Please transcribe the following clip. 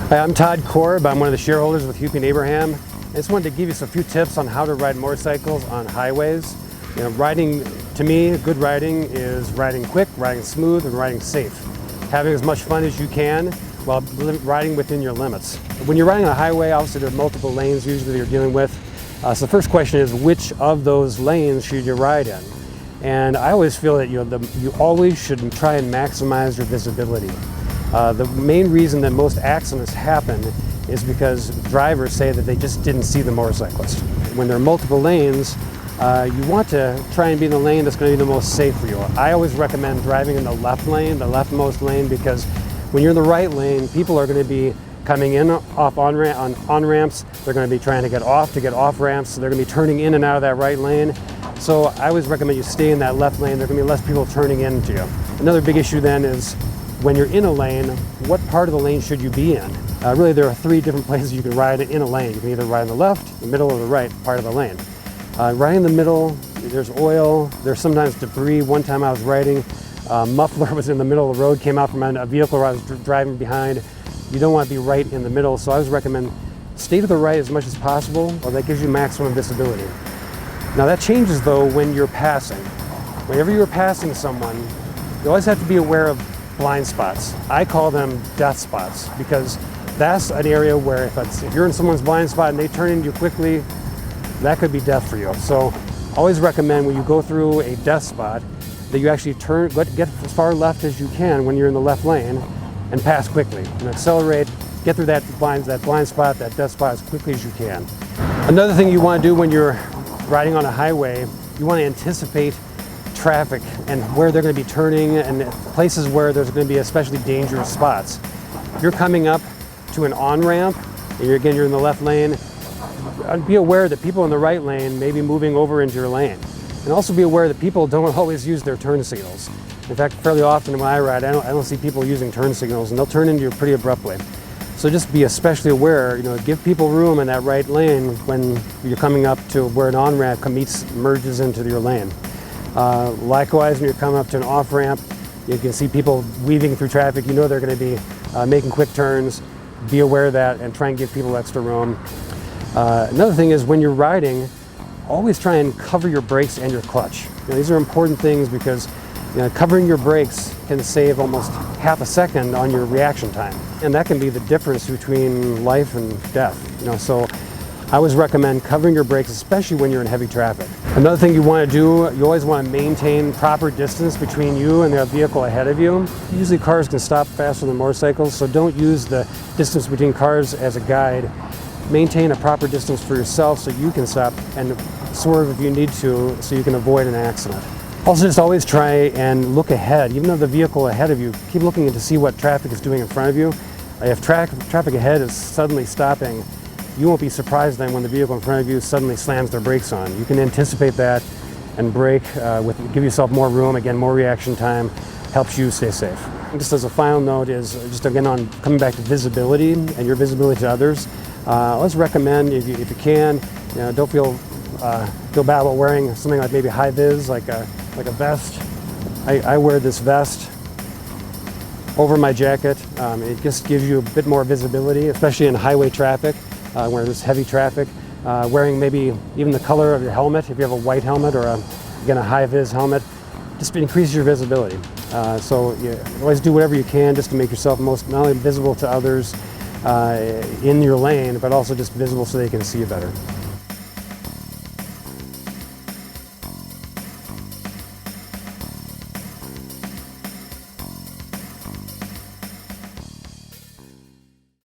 Hi, I'm Todd Korb. I'm one of the shareholders with Hupy and Abraham. I just wanted to give you a few tips on how to ride motorcycles on highways. You know, riding, to me, good riding is riding quick, riding smooth, and riding safe. Having as much fun as you can while riding within your limits. When you're riding on a highway, obviously there are multiple lanes usually that you're dealing with. So the first question is, which of those lanes should you ride in? And I always feel that you always should try and maximize your visibility. The main reason that most accidents happen is because drivers say that they just didn't see the motorcyclist. When there are multiple lanes, you want to try and be in the lane that's going to be the most safe for you. I always recommend driving in the left lane, the leftmost lane, because when you're in the right lane, people are going to be coming in off on ramps. They're going to be trying to get off ramps, so they're going to be turning in and out of that right lane. So I always recommend you stay in that left lane. There are going to be less people turning into you. Another big issue then is when you're in a lane, what part of the lane should you be in? Really, there are three different places you can ride in a lane. You can either ride in the left, the middle, or the right part of the lane. Riding in the middle, there's oil, there's sometimes debris. One time I was riding, muffler was in the middle of the road, came out from a vehicle where I was driving behind. You don't want to be right in the middle, so I always recommend stay to the right as much as possible, or that gives you maximum visibility. Now that changes though when you're passing. Whenever you're passing someone, you always have to be aware of blind spots. I call them death spots, because that's an area where if you're in someone's blind spot and they turn into you quickly, that could be death for you. So always recommend when you go through a death spot that you actually get as far left as you can when you're in the left lane and pass quickly and accelerate, get through that blind spot, that death spot as quickly as you can. Another thing you want to do when you're riding on a highway, you want to anticipate traffic and where they're going to be turning and places where there's going to be especially dangerous spots. If you're coming up to an on-ramp and you're in the left lane, be aware that people in the right lane may be moving over into your lane. And also be aware that people don't always use their turn signals. In fact, fairly often when I ride, I don't see people using turn signals, and they'll turn into you pretty abruptly. So just be especially aware, give people room in that right lane when you're coming up to where an on-ramp merges into your lane. Likewise, when you're coming up to an off-ramp, you can see people weaving through traffic. They're going to be making quick turns. Be aware of that and try and give people extra room. Another thing is when you're riding, always try and cover your brakes and your clutch. These are important things because covering your brakes can save almost half a second on your reaction time. And that can be the difference between life and death. So I always recommend covering your brakes, especially when you're in heavy traffic. Another thing you want to do, you always want to maintain proper distance between you and the vehicle ahead of you. Usually cars can stop faster than motorcycles, so don't use the distance between cars as a guide. Maintain a proper distance for yourself so you can stop and swerve if you need to, so you can avoid an accident. Also, just always try and look ahead. Even though the vehicle ahead of you, keep looking to see what traffic is doing in front of you. If traffic ahead is suddenly stopping, you won't be surprised then when the vehicle in front of you suddenly slams their brakes on. You can anticipate that and brake, give yourself more room, again, more reaction time, helps you stay safe. And just as a final note is, just again on coming back to visibility and your visibility to others, let's recommend, if you can, don't feel bad about wearing something like maybe high vis, like a vest. I wear this vest over my jacket. It just gives you a bit more visibility, especially in highway traffic, where there's heavy traffic. Wearing maybe even the color of your helmet, if you have a white helmet or a high vis helmet, just increases your visibility. So you always do whatever you can just to make yourself not only visible to others in your lane, but also just visible so they can see you better.